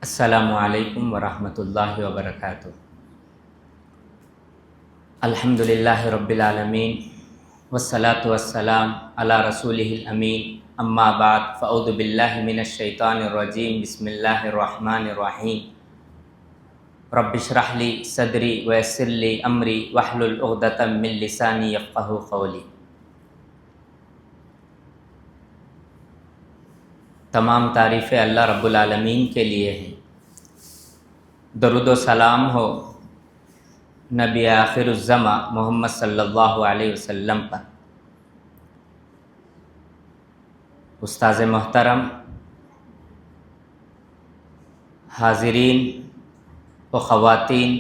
السلام علیکم ورحمۃ اللہ وبرکاتہ۔ الحمد للہ رب العالمین والصلاة والسلام علی رسولہ الامین، اما بعد فاعوذ باللہ من الشیطان الرجیم، بسم اللہ الرحمن الرحیم۔ رب اشرح لی صدری ویسر لی امری واحلل عقدۃ من لسانی یفقہوا قولی۔ تمام تعریفیں اللہ رب العالمین کے لیے ہیں۔ درود و سلام ہو نبی آخر الزماں محمد صلی اللہ علیہ وسلم پر۔ استاذ محترم، حاضرین و خواتین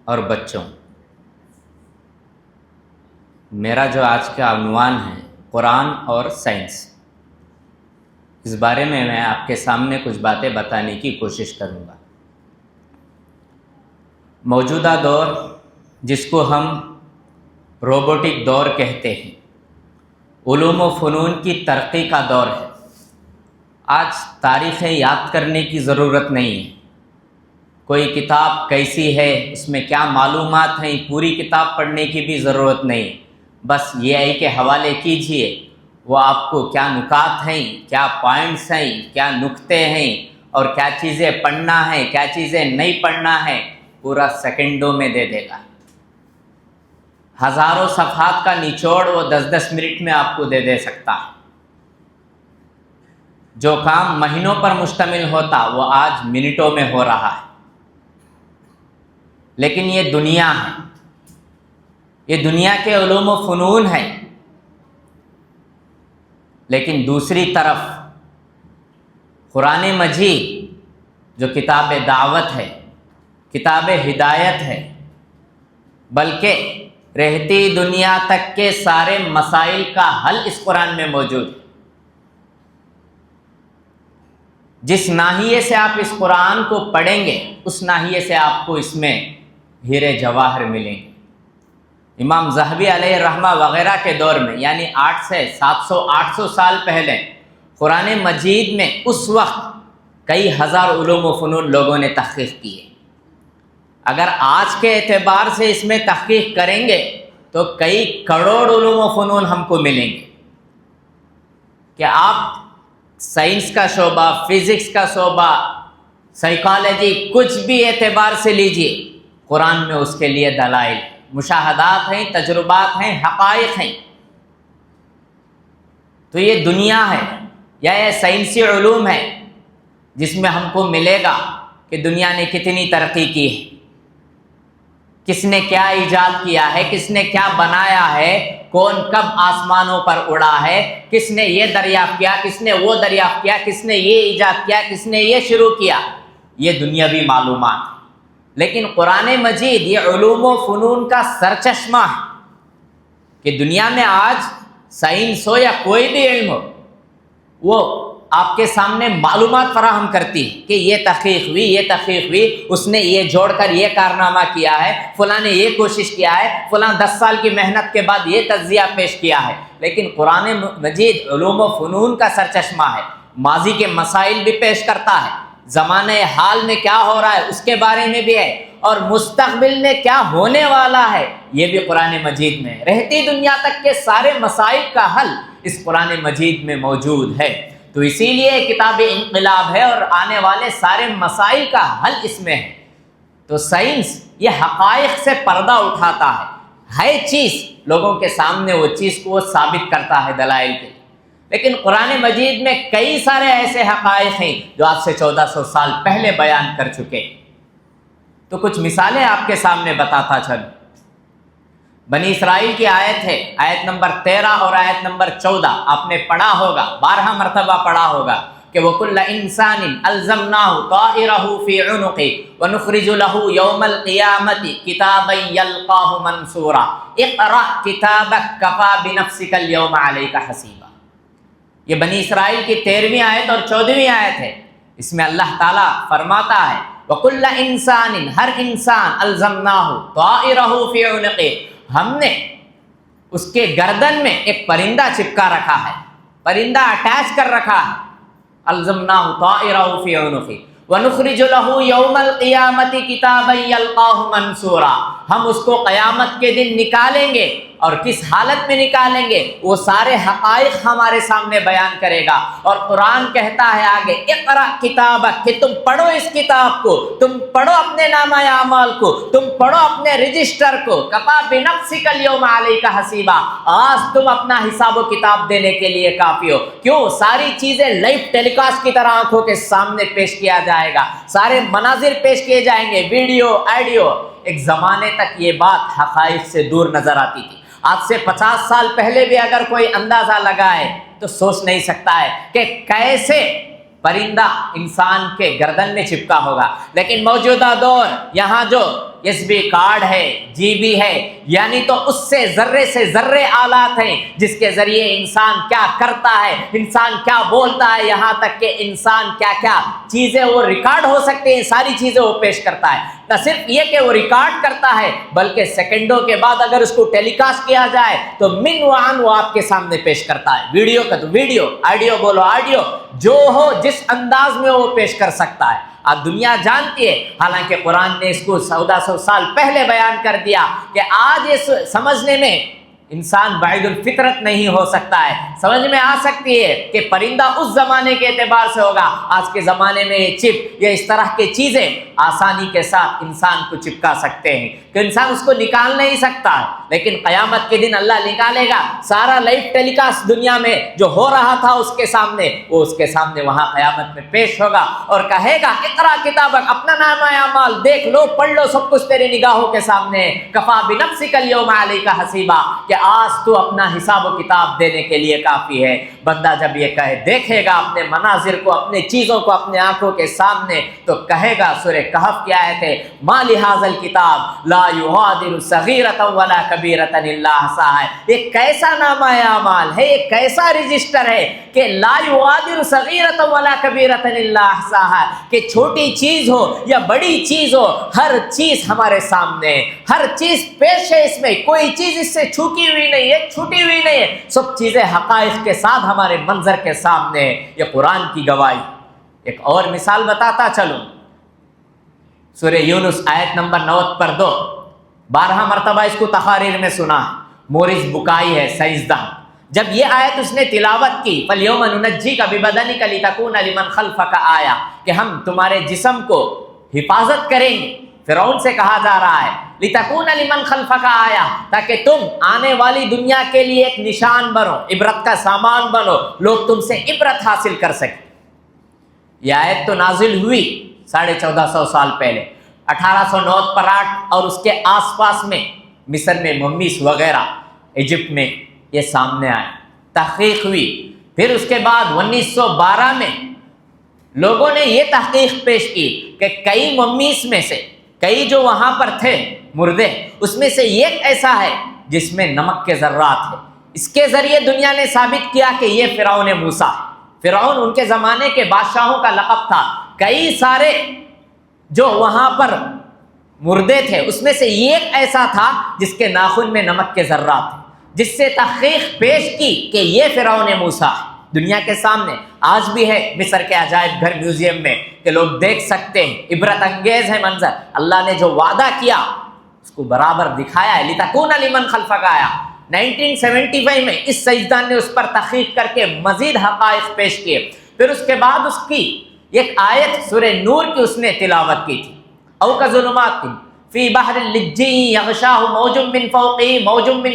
اور بچوں، میرا جو آج کا عنوان ہے قرآن اور سائنس، اس بارے میں آپ کے سامنے کچھ باتیں بتانے کی کوشش کروں گا۔ موجودہ دور جس کو ہم روبوٹک دور کہتے ہیں، علوم و فنون کی ترقی کا دور ہے۔ آج تاریخیں یاد کرنے کی ضرورت نہیں ہے، کوئی کتاب کیسی ہے، اس میں کیا معلومات ہیں، پوری کتاب پڑھنے کی بھی ضرورت نہیں، بس یہ ہے کہ حوالے کیجئے، وہ آپ کو کیا نکات ہیں، کیا پوائنٹس ہیں، کیا نکتے ہیں، اور کیا چیزیں پڑھنا ہے، کیا چیزیں نہیں پڑھنا ہے، پورا سیکنڈوں میں دے دے گا۔ ہزاروں صفحات کا نچوڑ وہ 10 منٹ میں آپ کو دے سکتا ہے۔ جو کام مہینوں پر مشتمل ہوتا وہ آج منٹوں میں ہو رہا ہے۔ لیکن یہ دنیا ہے، یہ دنیا کے علوم و فنون ہے، لیکن دوسری طرف قرآن مجید جو کتاب دعوت ہے، کتاب ہدایت ہے، بلکہ رہتی دنیا تک کے سارے مسائل کا حل اس قرآن میں موجود ہے۔ جس ناحیے سے آپ اس قرآن کو پڑھیں گے، اس ناحیے سے آپ کو اس میں ہیرے جواہر ملیں گے۔ امام ذہبی علیہ الرحمہ وغیرہ کے دور میں، یعنی 800 سال پہلے، قرآن مجید میں اس وقت کئی ہزار علوم و فنون لوگوں نے تحقیق کیے۔ اگر آج کے اعتبار سے اس میں تحقیق کریں گے تو کئی کروڑ علوم و فنون ہم کو ملیں گے، کہ آپ سائنس کا شعبہ، فزکس کا شعبہ، سائیکالوجی، کچھ بھی اعتبار سے لیجئے، قرآن میں اس کے لیے دلائل، مشاہدات ہیں، تجربات ہیں، حقائق ہیں۔ تو یہ دنیا ہے یا یہ سائنسی علوم ہے جس میں ہم کو ملے گا کہ دنیا نے کتنی ترقی کی ہے، کس نے کیا ایجاد کیا ہے، کس نے کیا بنایا ہے، کون کب آسمانوں پر اڑا ہے، کس نے یہ دریافت کیا، کس نے وہ دریافت کیا، کس نے یہ ایجاد کیا، کس نے یہ شروع کیا، یہ دنیاوی معلومات۔ لیکن قرآن مجید یہ علوم و فنون کا سرچشمہ ہے، کہ دنیا میں آج سائنس ہو یا کوئی بھی علم ہو، وہ آپ کے سامنے معلومات فراہم کرتی ہے کہ یہ تحقیق ہوئی، یہ تحقیق ہوئی، اس نے یہ جوڑ کر یہ کارنامہ کیا ہے، فلاں نے یہ کوشش کیا ہے، فلاں 10 سال کی محنت کے بعد یہ تجزیہ پیش کیا ہے۔ لیکن قرآن مجید علوم و فنون کا سرچشمہ ہے، ماضی کے مسائل بھی پیش کرتا ہے، زمانہ حال میں کیا ہو رہا ہے اس کے بارے میں بھی ہے، اور مستقبل میں کیا ہونے والا ہے یہ بھی قرآن مجید میں ہے۔ رہتی دنیا تک کے سارے مسائل کا حل اس قرآن مجید میں موجود ہے۔ تو اسی لیے کتاب انقلاب ہے، اور آنے والے سارے مسائل کا حل اس میں ہے۔ تو سائنس یہ حقائق سے پردہ اٹھاتا ہے چیز لوگوں کے سامنے، وہ چیز کو وہ ثابت کرتا ہے دلائل کے۔ لیکن قرآن مجید میں کئی سارے ایسے حقائق ہیں جو آج سے 1400 سال پہلے بیان کر چکے۔ تو کچھ مثالیں آپ کے سامنے بتاتا چلوں۔ بنی اسرائیل کی آیت ہے، آیت نمبر 13 اور آیت نمبر 14، آپ نے پڑھا ہوگا، 12 مرتبہ پڑھا ہوگا، کہ وَكُلَّ إِنسَانٍ أَلْزَمْنَاهُ طَائِرَهُ فِي عُنُقِهِ وَنُخْرِجُ لَهُ يَوْمَ الْقِيَامَةِ كِتَابًا يَلْقَاهُ مَنْشُورًا اقْرَأْ كِتَابَكَ كَفَىٰ بِنَفْسِكَ الْيَوْمَ عَلَيْكَ حَسِيبًا۔ یہ بنی اسرائیل کی 13ویں آیت اور 14ویں آیت ہے۔ اس میں اللہ تعالیٰ فرماتا ہے وَكُلَّ إِنسَانٍ، ہر انسان، أَلْزَمْنَاهُ طَائِرَهُ فِي عُنُقِهِ، ہم نے اس کے گردن میں ایک پرندہ چپکا رکھا ہے، پرندہ اٹیچ کر رکھا ہے، الزمناہ طائرہ فی عنقہ، وَنُخْرِجُ لَهُ يَوْمَ الْقِيَامَةِ كِتَابًا يَلْقَاهُ مَنْشُورًا، ہم اس کو قیامت کے دن نکالیں گے، اور کس حالت میں نکالیں گے؟ وہ سارے حقائق ہمارے سامنے بیان کرے گا۔ اور قرآن کہتا ہے آگے اقرأ کتابک، کہ تم پڑھو اس کتاب کو، تم پڑھو اپنے نامہ اعمال کو، تم پڑھو اپنے رجسٹر کو، کفیٰ بنفسک اليوم علیک حسیبا، آج تم اپنا حساب و کتاب دینے کے لیے کافی ہو۔ کیوں؟ ساری چیزیں لائیو ٹیلی کاسٹ کی طرح آنکھوں کے سامنے پیش کیا جائے گا، سارے مناظر پیش کیے جائیں گے، ویڈیو آڈیو۔ ایک زمانے تک یہ بات حقائق سے دور نظر آتی تھی، آج سے 50 سال پہلے بھی اگر کوئی اندازہ لگائے تو سوچ نہیں سکتا ہے کہ کیسے پرندہ انسان کے گردن میں چپکا ہوگا۔ لیکن موجودہ دور یہاں جو ایس بی کارڈ ہے، جی بی ہے، یعنی تو اس سے ذرے آلات ہیں جس کے ذریعے انسان کیا کرتا ہے، انسان کیا بولتا ہے، یہاں تک کہ انسان کیا کیا چیزیں وہ ریکارڈ ہو سکتے ہیں، ساری چیزیں وہ پیش کرتا ہے۔ نہ صرف یہ کہ وہ ریکارڈ کرتا ہے بلکہ سیکنڈوں کے بعد اگر اس کو ٹیلی کاسٹ کیا جائے تو من وعن وہ آپ کے سامنے پیش کرتا ہے۔ ویڈیو کا تو ویڈیو، آڈیو بولو آڈیو، جو ہو جس انداز میں وہ پیش کر سکتا ہے۔ اب دنیا جانتی ہے، حالانکہ قرآن نے اس کو 1400 سال پہلے بیان کر دیا کہ آج یہ سمجھنے میں انسان بعید الفطرت نہیں ہو سکتا ہے، سمجھ میں آ سکتی ہے کہ پرندہ اس زمانے کے اعتبار سے ہوگا، آج کے زمانے میں یہ چپ یا اس طرح کی چیزیں آسانی کے ساتھ انسان کو چپکا سکتے ہیں کہ انسان اس کو نکال نہیں سکتا، لیکن قیامت کے دن اللہ نکالے گا سارا لائیو ٹیلی کاسٹ دنیا میں جو ہو رہا تھا اس کے سامنے، وہ اس کے سامنے وہاں قیامت میں پیش ہوگا اور کہے گا اقرا کتابک، اپنا نامہ اعمال دیکھ لو، پڑھ لو، سب کچھ تیری نگاہوں کے سامنے، کفیٰ بنفسک اليوم علیک حسیبا، کہ آج تو اپنا حساب و کتاب دینے کے لیے کافی ہے۔ بندہ جب یہ کہے، دیکھے گا اپنے مناظر کو، اپنے چیزوں کو اپنے آنکھوں کے سامنے، تو کہے گا، سورہ کہف کی آیت ہے، ما لہذا الکتاب لا یغادر صغیرۃ ولا کبیرۃ الا احصاها، یہ کیسا نامہ اعمال ہے، یہ کیسا رجسٹر ہے کہ لا یغادر صغیرۃ ولا کبیرۃ الا احصاها، کہ چھوٹی چیز ہو یا بڑی چیز ہو، ہر چیز ہمارے سامنے، ہر چیز پیش ہے، اس میں کوئی چیز اس سے چھوٹی ہوئی نہیں ہے، چھوٹی ہوئی نہیں ہے، سب چیزیں حقائق کے ساتھ ہمارے منظر کے سامنے۔ یہ قرآن کی گواہی۔ ایک اور مثال بتاتا چلوں، سورہ یونس آیت نمبر 90 پر 2، 12 مرتبہ اس کو تقاریر میں سنا، مورس بکائی ہے سائنسدان، جب یہ آیت اس نے تلاوت کی، فَالْيَوْمَ نُنَجِّيكَ بِبَدَنِكَ لِتَكُونَ لِمَنْ خَلْفَكَ آیَةً، کہ ہم تمہارے جسم کو حفاظت کریں گے، فرعون سے کہا جا رہا ہے، لِتَكُونَ لِمَنْ خَلْفَكَ آیَةً، تاکہ تم آنے والی دنیا کے لیے ایک نشان بنو، عبرت کا سامان بنو، لوگ تم سے عبرت حاصل کر سکیں۔ یہ آیت تو نازل ہوئی 1450 سال پہلے، 1809 اور اس کے آس پاس میں مصر میں ممیز وغیرہ، ایجپٹ میں یہ سامنے آئے، تحقیق ہوئی۔ پھر اس کے بعد 1912 میں لوگوں نے یہ تحقیق پیش کی کہ کئی ممیز میں سے، کئی جو وہاں پر تھے مردے، اس میں سے ایک ایسا ہے جس میں نمک کے ذرات ہیں۔ اس کے ذریعے دنیا نے ثابت کیا کہ یہ فرعون موسیٰ ہے۔ فرعون ان کے زمانے کے بادشاہوں کا لقب تھا۔ کئی سارے جو وہاں پر مردے تھے اس میں سے ایک ایسا تھا جس کے ناخن میں نمک کے ذرات تھے، جس سے تحقیق پیش کی کہ یہ فرعون موسیٰ ہے۔ دنیا کے سامنے آج بھی ہے مصر کے عجائب گھر میوزیم میں کہ لوگ دیکھ سکتے ہیں، عبرت انگیز ہے منظر۔ اللہ نے جو وعدہ کیا اس کو برابر دکھایا ہے، لِتَكُونَ لِمَنْ خَلْفَكَ آیَةً۔ 1975 میں اس سائنسدان نے اس پر تحقیق کر کے مزید حقائق پیش کیے۔ پھر اس کے بعد اس کی ایک آیت سورہ نور کی اس نے تلاوت کی تھی، او کظلمات فی بحر اللجی یغشاہ موج من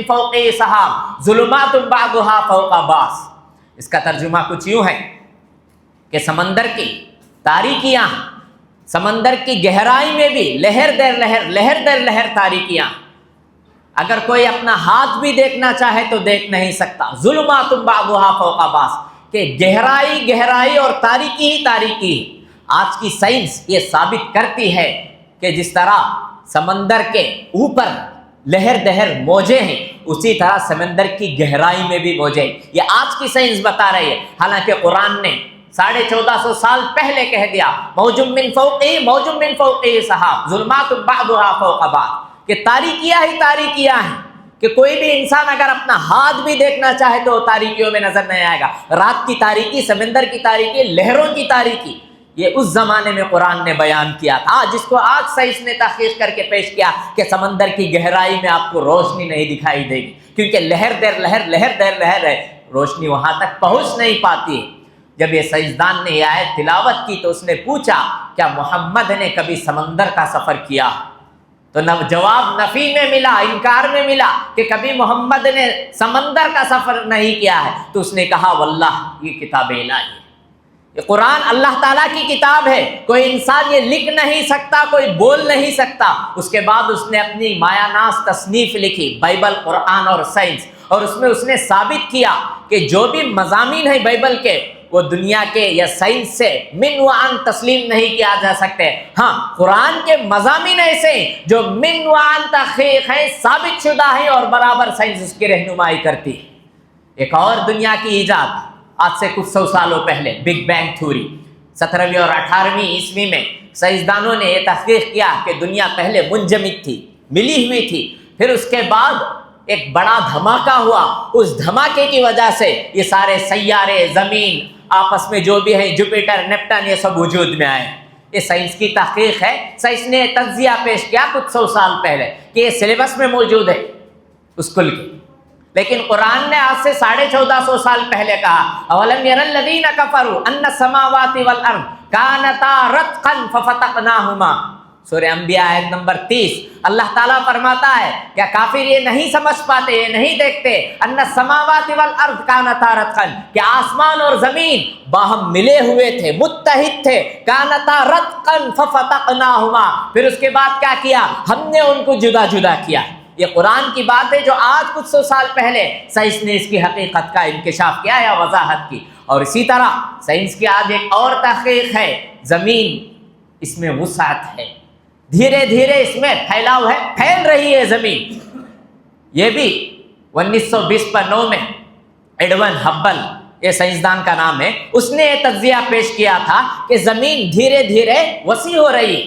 فوقہ سحاب ظلمات بعضها فوق بعض۔ اس کا ترجمہ کچھ یوں ہے کہ سمندر کی تاریکیاں، سمندر کی گہرائی میں بھی لہر در لہر تاریکیاں، اگر کوئی اپنا ہاتھ بھی دیکھنا چاہے تو دیکھ نہیں سکتا۔ ظلمات بعضها فوق بعض، کہ گہرائی اور تاریکی ہی تاریکی ہے۔ آج کی سائنس یہ ثابت کرتی ہے کہ جس طرح سمندر کے اوپر لہر دہر موجیں ہیں، اسی طرح سمندر کی گہرائی میں بھی موجیں ہیں۔ یہ آج کی سائنس بتا رہی ہے، حالانکہ قرآن نے 1450 سال پہلے کہہ دیا، موج من فوقہ سحاب ظلمات بعضها فوق بعض، کہ تاریکیاں ہی تاریکیاں ہیں، کہ کوئی بھی انسان اگر اپنا ہاتھ بھی دیکھنا چاہے تو تاریکیوں میں نظر نہیں آئے گا۔ رات کی تاریکی، سمندر کی تاریکی، لہروں کی تاریکی، یہ اس زمانے میں قرآن نے بیان کیا تھا، جس کو آج سائنس نے تحقیق کر کے پیش کیا کہ سمندر کی گہرائی میں آپ کو روشنی نہیں دکھائی دے گی، کیونکہ لہر در لہر ہے، روشنی وہاں تک پہنچ نہیں پاتی ہے۔ جب یہ سائنسدان نے یہ آیت تلاوت کی تو اس نے پوچھا کیا محمد نے کبھی سمندر کا سفر کیا؟ تو جواب نفی میں ملا، انکار میں ملا کہ کبھی محمد نے سمندر کا سفر نہیں کیا ہے۔ تو اس نے کہا واللہ یہ کتاب الہی ہے، یہ قرآن اللہ تعالیٰ کی کتاب ہے، کوئی انسان یہ لکھ نہیں سکتا، کوئی بول نہیں سکتا۔ اس کے بعد اس نے اپنی مایا ناز تصنیف لکھی، بائبل، قرآن اور سائنس، اور اس نے ثابت کیا کہ جو بھی مضامین ہیں بائبل کے وہ دنیا کے یا سائنس سے من و عن تسلیم نہیں کیا جا سکتے۔ ہاں قرآن کے مضامین ایسے ہیں جو من و عن تحقیق ہیں، ثابت شدہ ہیں، اور برابر سائنس اس کی رہنمائی کرتی ہے۔ ایک اور دنیا کی ایجاد آج سے کچھ 100 سالوں پہلے، بگ بینگ تھیوری، 17ویں اور 18ویں عیسوی میں سائنسدانوں نے یہ تحقیق کیا کہ دنیا پہلے منجمد تھی، ملی ہوئی تھی، پھر اس کے بعد ایک بڑا دھماکہ ہوا، اس دھماکے کی وجہ سے یہ سارے سیارے، زمین، آپس میں جو بھی ہے، جوپیٹر، نیپٹن، یہ سب وجود میں آئے۔ یہ سائنس کی تحقیق ہے، سائنس نے تجزیہ پیش کیا کچھ 100 سال پہلے کہ یہ سلیبس میں موجود ہے اسکول کی، لیکن قرآن نے آج سے 1450 سال پہلے کہا اولم یر الذین کفروا ان السماوات والارض کانتا رتقا ففتقناہما، سورہ انبیاء آیت نمبر 30۔ اللہ تعالیٰ فرماتا ہے کیا کافر یہ نہیں سمجھ پاتے، یہ نہیں دیکھتے ان السماوات والارض کانتا رتقا، کہ آسمان اور زمین باہم ملے ہوئے تھے، متحد تھے، کانتا رتقا ففتقناہما، پھر اس کے بعد کیا کیا؟ ہم نے ان کو جدا جدا کیا۔ یہ قرآن کی بات ہے جو آج کچھ 100 سال پہلے سائنس نے اس کی حقیقت کا انکشاف کیا یا وضاحت کی۔ اور اسی طرح سائنس کی آج ایک اور تحقیق ہے، زمین اس میں وسعت ہے، دھیرے دھیرے اس میں پھیلاؤ ہے، پھیل رہی ہے زمین۔ یہ بھی 1929 میں ایڈون ہبل، یہ سائنسدان کا نام ہے، اس نے یہ تجزیہ پیش کیا تھا کہ زمین دھیرے دھیرے وسیع ہو رہی ہے۔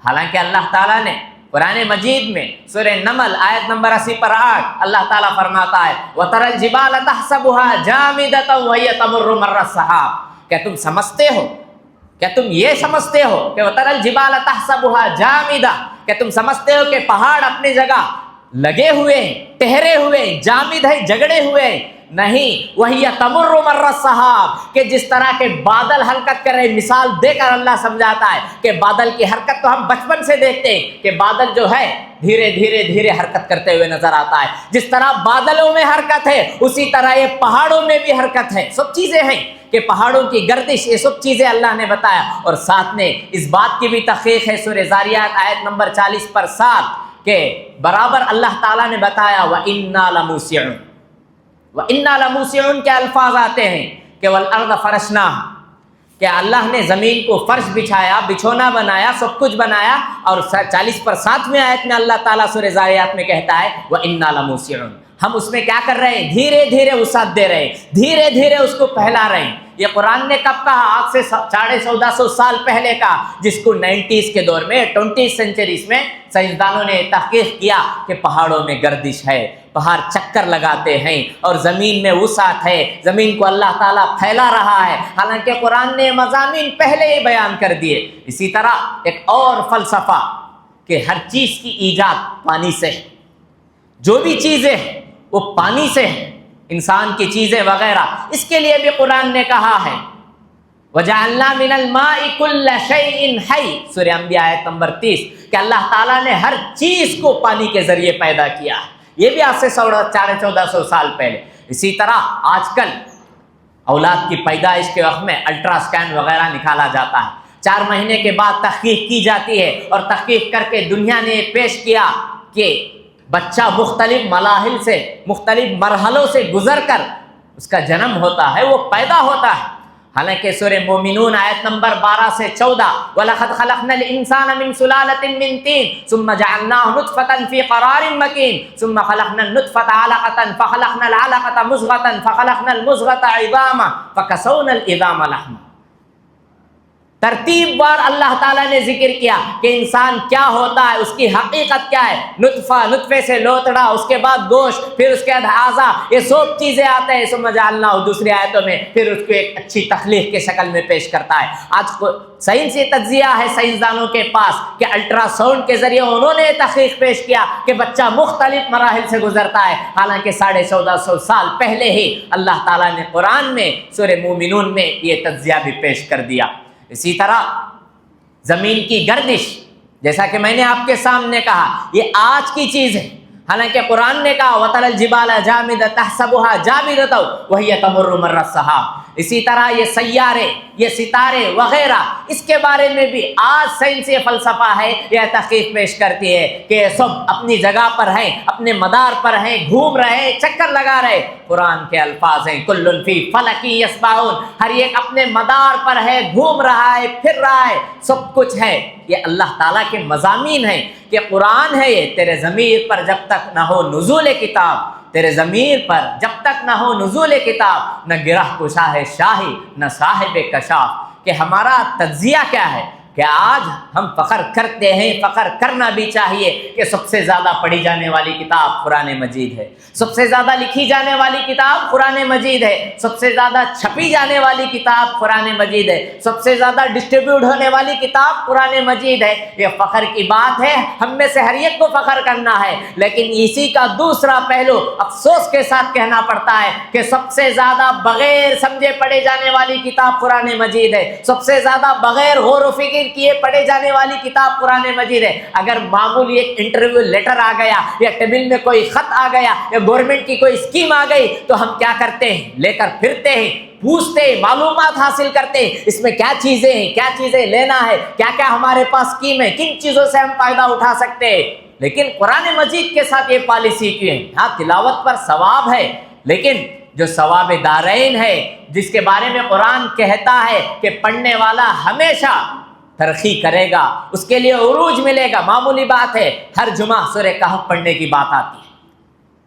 حالانکہ اللہ تعالیٰ نے قرآن مجید میں سورہ نمل آیت نمبر 80 پر 8 اللہ تعالیٰ فرماتا ہے وَتَرَى الْجِبَالَ تَحْسَبُهَا جَامِدَةً وَهِيَ تَمُرُّ مَرَّ السَّحَابِ، کیا تم سمجھتے ہو، کیا تم یہ سمجھتے ہو کہ وَتَرَى الْجِبَالَ تَحْسَبُهَا جَامِدَةً، کہ تم سمجھتے ہو کہ پہاڑ اپنی جگہ لگے ہوئے ہیں، ٹہرے ہوئے ہیں، جامد ہے، جگڑے ہوئے ہیں؟ نہیں، وہی تمر مر السحاب، کہ جس طرح کے بادل حرکت کر رہے، مثال دے کر اللہ سمجھاتا ہے کہ بادل کی حرکت تو ہم بچپن سے دیکھتے ہیں کہ بادل جو ہے دھیرے دھیرے دھیرے حرکت کرتے ہوئے نظر آتا ہے، جس طرح بادلوں میں حرکت ہے اسی طرح یہ پہاڑوں میں بھی حرکت ہے۔ سب چیزیں ہیں کہ پہاڑوں کی گردش، یہ سب چیزیں اللہ نے بتایا۔ اور ساتھ میں اس بات کی بھی تحقیق ہے سورہ ذاریات آیت نمبر 40 پر 7 کہ برابر اللہ تعالیٰ نے بتایا وَإِنَّا لَمُوسِعُونَ، وَإِنَّا لَمُوسِعُونَ کے الفاظ آتے ہیں کہ وَالْأَرْضَ فَرَشْنَاهَا، کہ اللہ نے زمین کو فرش بچھایا، بچھونا بنایا، سب کچھ بنایا۔ اور 40 پر 7 آیت میں اللہ تعالیٰ سورہ ذاریات میں کہتا ہے وَإِنَّا لَمُوسِعُونَ، ہم اس میں کیا کر رہے ہیں؟ دھیرے دھیرے وسعت دے رہے ہیں، دھیرے دھیرے اس کو پھیلا رہے ہیں۔ یہ قرآن نے کب کہا؟ آج سے 1450 سال پہلے کا، جس کو 90s کے دور میں، 20th سینچریز میں سائنسدانوں نے تحقیق کیا کہ پہاڑوں میں گردش ہے، پہاڑ چکر لگاتے ہیں، اور زمین میں وسعت ہے، زمین کو اللہ تعالیٰ پھیلا رہا ہے۔ حالانکہ قرآن نے مضامین پہلے ہی بیان کر دیے۔ اسی طرح ایک اور فلسفہ کہ ہر چیز کی ایجاد پانی سے ہے، جو بھی چیزیں ہیں وہ پانی سے ہے، انسان کی چیزیں وغیرہ، اس کے لیے بھی قرآن نے کہا ہے وَجَعَلْنَا مِنَ الْمَاءِ كُلَّ شَيْءٍ حَيٍّ، سورہ انبیاء آیت نمبر 30، کہ اللہ تعالیٰ نے ہر چیز کو پانی کے ذریعے پیدا کیا ہے۔ یہ بھی آج سے 1400 سال پہلے۔ اسی طرح آج کل اولاد کی پیدائش کے وقت میں الٹرا اسکین وغیرہ نکالا جاتا ہے، 4 مہینے کے بعد تحقیق کی جاتی ہے، اور تحقیق کر کے دنیا نے پیش کیا کہ بچہ مختلف مراحل سے، مختلف مرحلوں سے گزر کر اس کا جنم ہوتا ہے، وہ پیدا ہوتا ہے۔ حالانکہ سورہ مومنون آیت نمبر 12 سے 14 وَلَقَدْ خَلَقْنَا الْإِنسَانَ مِنْ سُلَالَةٍ مِنْ طِينٍ ثُمَّ جَعَلْنَاهُ نُطْفَةً فِي قَرَارٍ مَكِينٍ ثُمَّ خَلَقْنَا النُّطْفَةَ عَلَقَةً فَخَلَقْنَا الْعَلَقَةَ مُضْغَةً فَخَلَقْنَا الْمُضْغَةَ عِظَامًا فَكَسَوْنَا الْعِظَامَ لَحْمًا۔ ترتیب بار اللہ تعالیٰ نے ذکر کیا کہ انسان کیا ہوتا ہے، اس کی حقیقت کیا ہے، نطفہ، نطفے سے لوتڑا، اس کے بعد گوشت، پھر اس کے بعد اعضا، یہ سب چیزیں آتے ہیں، ثم جعلناہ دوسری آیتوں میں، پھر اس کو ایک اچھی تخلیق کے شکل میں پیش کرتا ہے۔ آج کو سائنسی تجزیہ ہے سائنسدانوں کے پاس کہ الٹرا ساؤنڈ کے ذریعے انہوں نے تحقیق پیش کیا کہ بچہ مختلف مراحل سے گزرتا ہے، حالانکہ 1450 سال پہلے ہی اللہ تعالیٰ نے قرآن میں سورہ مومنون میں یہ تجزیہ بھی پیش کر دیا۔ اسی طرح زمین کی گردش، جیسا کہ میں نے آپ کے سامنے کہا، یہ آج کی چیز ہے، حالانکہ قرآن نے کہا وَتَرَى الْجِبَالَ جَامِدَةً تَحْسَبُهَا جَامِدَةً وَهِيَ تَمُرُّ مَرَّ السَّحَابِ۔ اسی طرح یہ سیارے، یہ ستارے وغیرہ، اس کے بارے میں بھی آج سائنسی فلسفہ ہے، یہ تحقیق پیش کرتی ہے کہ یہ سب اپنی جگہ پر ہیں، اپنے مدار پر ہیں، گھوم رہے ہیں، چکر لگا رہے۔ قرآن کے الفاظ ہیں کُلٌّ فِی فَلَکٍ یَسْبَحُونَ، ہر ایک اپنے مدار پر ہے، گھوم رہا ہے، پھر رہا ہے، سب کچھ ہے۔ یہ اللہ تعالیٰ کے مضامین ہیں کہ قرآن ہے یہ تیرے ضمیر پر جب تک نہ ہو نزول کتاب، تیرے ضمیر پر جب تک نہ ہو نزول کتاب، نہ گرہ کشا ہے شاہی، نہ صاحب کشاف۔ کہ ہمارا تجزیہ کیا ہے کہ آج ہم فخر کرتے ہیں، فخر کرنا بھی چاہیے کہ سب سے زیادہ پڑھی جانے والی کتاب قرآن مجید ہے، سب سے زیادہ لکھی جانے والی کتاب قرآن مجید ہے، سب سے زیادہ چھپی جانے والی کتاب قرآن مجید ہے، سب سے زیادہ ڈسٹریبیوٹ ہونے والی کتاب قرآن مجید ہے۔ یہ فخر کی بات ہے، ہم میں سے ہر ایک کو فخر کرنا ہے، لیکن اسی کا دوسرا پہلو افسوس کے ساتھ کہنا پڑتا ہے کہ سب سے زیادہ بغیر سمجھے پڑھے جانے والی کتاب قرآن مجید ہے، سب سے زیادہ بغیر غور و فکر کیے پڑھے جانے والی کتاب قرآن مجید ہے۔ اگر معمولی ایک انٹرویو لیٹر آ گیا یا ٹیبل میں کوئی خط آ گیا یا گورنمنٹ کی کوئی اسکیم آ گئی تو ہم کیا کرتے ہیں؟ لے کر پھرتے ہیں، پوچھتے ہیں، معلومات حاصل کرتے ہیں، اس میں کیا چیزیں ہیں، کیا چیزیں لینا ہے، کیا کیا ہمارے پاس اسکیم ہے، کن چیزوں سے ہم فائدہ اٹھا سکتے ہیں۔ لیکن قرآن مجید کے ساتھ یہ پالیسی کیوں ہے؟ ہاں تلاوت پر ثواب ہے، لیکن جو ثواب دارین ہے، جس کے بارے میں قرآن کہتا ہے کہ پڑھنے والا ہمیشہ ترقی کرے گا، اس کے لیے عروج ملے گا، معمولی بات ہے۔ ہر جمعہ سورہ کہف پڑھنے کی بات آتی ہے،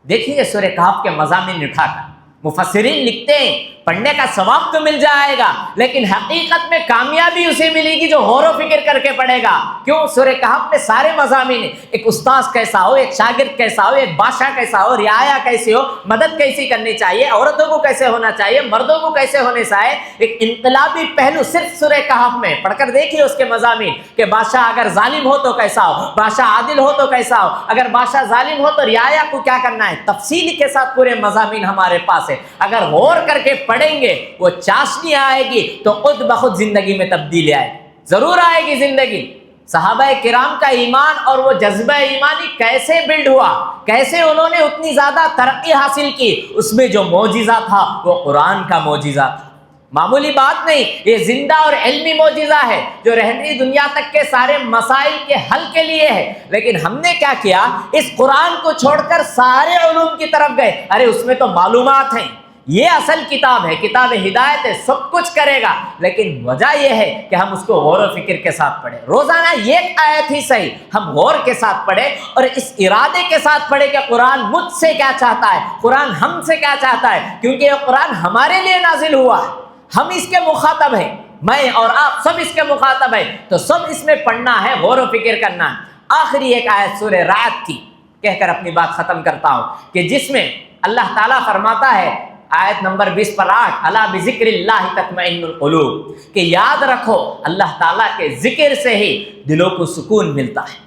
دیکھیے سورہ کہف کے مضامین اٹھا کر مفسرین لکھتے ہیں پڑھنے کا ثواب تو مل جائے گا، لیکن حقیقت میں کامیابی اسے ملے گی جو غور و فکر کر کے پڑھے گا۔ کیوں؟ سورہ کہف میں سارے مضامین ہیں، ایک استاذ کیسا ہو، ایک شاگرد کیسا ہو، ایک بادشاہ کیسا ہو، رعایا کیسی ہو، مدد کیسی کرنی چاہیے، عورتوں کو کیسے ہونا چاہیے، مردوں کو کیسے ہونے چاہیے، ایک انقلابی پہلو صرف سورہ کہف میں پڑھ کر دیکھیے اس کے مضامین کہ بادشاہ اگر ظالم ہو تو کیسا ہو، بادشاہ عادل ہو تو کیسا ہو، اگر بادشاہ ظالم ہو تو رعایا کو کیا کرنا ہے، تفصیل کے ساتھ پورے مضامین ہمارے پاس ہے۔ اگر غور کر کے پڑھیں گے وہ چاشنی آئے گی تو خود بخود زندگی میں تبدیلی آئے گی، ضرور آئے گی زندگی۔ صحابہ کرام کا ایمان اور وہ جذبہ ایمانی کیسے بلڈ ہوا، کیسے انہوں نے اتنی زیادہ ترقی حاصل کی، اس میں جو معجزہ تھا وہ قرآن کا معجزہ تھا، معمولی بات نہیں، یہ زندہ اور علمی معجزہ ہے جو رہنی دنیا تک کے سارے مسائل کے حل کے لیے ہے۔ لیکن ہم نے کیا کیا، اس قرآن کو چھوڑ کر سارے علوم کی طرف گئے، ارے اس میں تو معلومات ہیں، یہ اصل کتاب ہے، کتاب ہدایت ہے، سب کچھ کرے گا، لیکن وجہ یہ ہے کہ ہم اس کو غور و فکر کے ساتھ پڑھیں، روزانہ ایک آیت ہی صحیح ہم غور کے ساتھ پڑھیں اور اس ارادے کے ساتھ پڑھیں کہ قرآن مجھ سے کیا چاہتا ہے، قرآن ہم سے کیا چاہتا ہے، کیونکہ یہ قرآن ہمارے لیے نازل ہوا ہے، ہم اس کے مخاطب ہیں، میں اور آپ سب اس کے مخاطب ہیں، تو سب اس میں پڑھنا ہے، غور و فکر کرنا ہے۔ آخری ایک آیت سورہ رعد کی کہہ کر اپنی بات ختم کرتا ہوں کہ جس میں اللہ تعالیٰ فرماتا ہے آیت نمبر 20 پر 8، الا بذکر اللہ تطمئن القلوب، کہ یاد رکھو اللہ تعالیٰ کے ذکر سے ہی دلوں کو سکون ملتا ہے،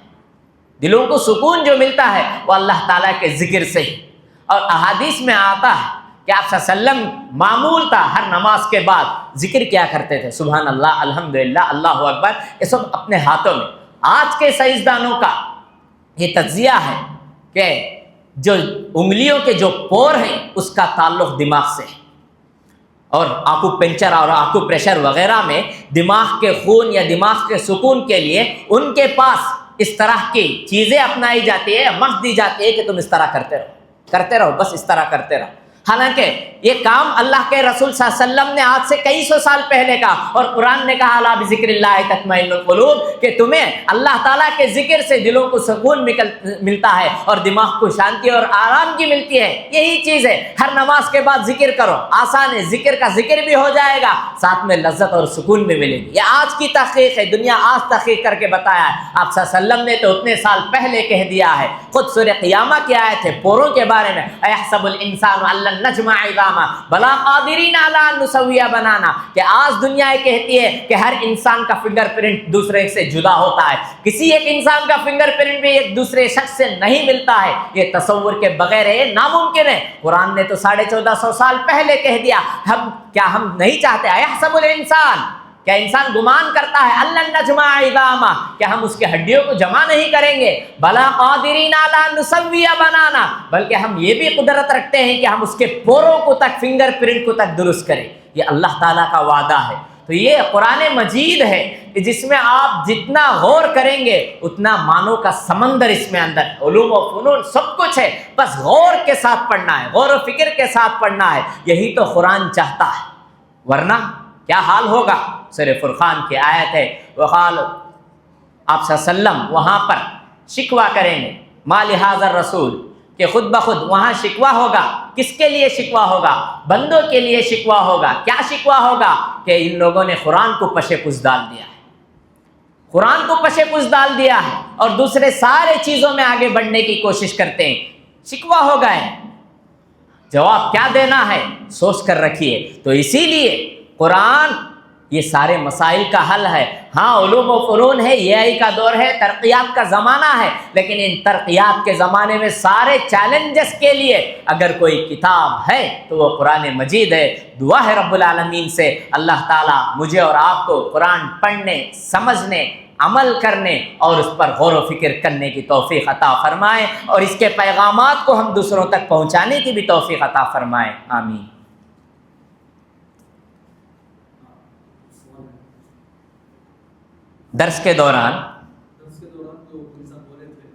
دلوں کو سکون جو ملتا ہے وہ اللہ تعالیٰ کے ذکر سے ہی۔ اور احادیث میں آتا ہے کہ آپ صلی اللہ علیہ وسلم معمول تھا ہر نماز کے بعد ذکر کیا کرتے تھے، سبحان اللہ، الحمدللہ، اللہ اکبر، یہ سب اپنے ہاتھوں میں۔ آج کے سائنسدانوں کا یہ تجزیہ ہے کہ جو انگلیوں کے جو پور ہیں اس کا تعلق دماغ سے ہے، اور آکو پنچر اور آکو پریشر وغیرہ میں دماغ کے خون یا دماغ کے سکون کے لیے ان کے پاس اس طرح کی چیزیں اپنائی جاتی ہے، مشق دی جاتی ہے کہ تم اس طرح کرتے رہو، کرتے رہو، بس اس طرح کرتے رہو۔ حالانکہ یہ کام اللہ کے رسول صلی اللہ علیہ وسلم نے آج سے کئی سو سال پہلے کا، اور قرآن نے کہا الا بذکر اللہ تطمئن القلوب، کہ تمہیں اللہ تعالیٰ کے ذکر سے دلوں کو سکون ملتا ہے اور دماغ کو شانتی اور آرام کی ملتی ہے۔ یہی چیز ہے، ہر نماز کے بعد ذکر کرو، آسان ہے، ذکر کا ذکر بھی ہو جائے گا، ساتھ میں لذت اور سکون بھی ملے گی۔ یہ آج کی تحقیق ہے، دنیا آج تحقیق کر کے بتایا ہے۔ آپ صلی اللہ علیہ وسلم نے تو اتنے سال پہلے کہہ دیا ہے، خود سورہ قیامہ کی آیت ہے پوروں کے بارے میں، ایحسب الانسان ان لن نجمع عظامہ بلا قادرین علی ان نسوی بنانا، کہ آج دنیا یہ کہتی ہے کہ ہر انسان کا فنگر پرنٹ دوسرے سے جدا ہوتا ہے، کسی ایک انسان کا فنگر پرنٹ بھی ایک دوسرے شخص سے نہیں ملتا ہے، یہ تصور کے بغیر ہے، ناممکن ہے۔ قرآن نے تو 1450 سال پہلے کہہ دیا۔ ہم نہیں چاہتے، ایحسب الانسان، کیا انسان گمان کرتا ہے ان نجمع عظامہ، کہ ہم اس کے ہڈیوں کو جمع نہیں کریں گے، بلا قادرین علی ان نسوی بنانا، بلکہ ہم یہ بھی قدرت رکھتے ہیں کہ ہم اس کے پوروں کو تک، فنگر پرنٹ کو تک درست کریں۔ یہ اللہ تعالیٰ کا وعدہ ہے۔ تو یہ قرآن مجید ہے کہ جس میں آپ جتنا غور کریں گے اتنا معنوں کا سمندر اس میں اندر، علوم و فنون سب کچھ ہے، بس غور کے ساتھ پڑھنا ہے، غور و فکر کے ساتھ پڑھنا ہے، یہی تو قرآن چاہتا ہے۔ ورنہ کیا حال ہوگا؟ سورہ فرقان کی آیت ہے، وقال، آپ صلی اللہ علیہ وسلم وہاں پر شکوہ کریں گے، ما لہذا الرسول، کہ خود بخود وہاں شکوہ ہوگا۔ کس کے لیے شکوہ ہوگا؟ بندوں کے لیے شکوہ ہوگا۔ کیا شکوہ ہوگا؟ کہ ان لوگوں نے قرآن کو پشے پش ڈال دیا ہے، قرآن کو پشے پش ڈال دیا ہے اور دوسرے سارے چیزوں میں آگے بڑھنے کی کوشش کرتے ہیں۔ شکوہ ہوگا ہے، جواب کیا دینا ہے سوچ کر رکھیے۔ تو اسی لیے قرآن یہ سارے مسائل کا حل ہے۔ ہاں علوم و فنون ہے، اے آئی کا دور ہے، ترقیات کا زمانہ ہے، لیکن ان ترقیات کے زمانے میں سارے چیلنجز کے لیے اگر کوئی کتاب ہے تو وہ قرآن مجید ہے۔ دعا ہے رب العالمین سے اللہ تعالیٰ مجھے اور آپ کو قرآن پڑھنے، سمجھنے، عمل کرنے اور اس پر غور و فکر کرنے کی توفیق عطا فرمائے، اور اس کے پیغامات کو ہم دوسروں تک پہنچانے کی بھی توفیق عطا فرمائے، آمین۔ درس کے دوران جو صاحب بولے تھے،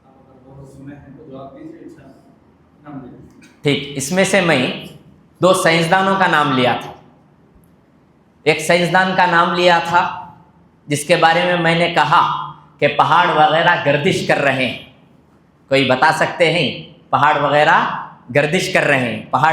آپ اگر بہت سنے ہیں تو جواب دیجیے، اچھا نام لے۔ ٹھیک، اس میں سے میں 2 سائنسدانوں کا نام لیا تھا۔ ایک سائنسدان کا نام لیا تھا جس کے بارے میں نے کہا کہ پہاڑ وغیرہ گردش کر رہے ہیں۔ کوئی بتا سکتے ہیں پہاڑ وغیرہ گردش کر رہے ہیں؟ پہاڑ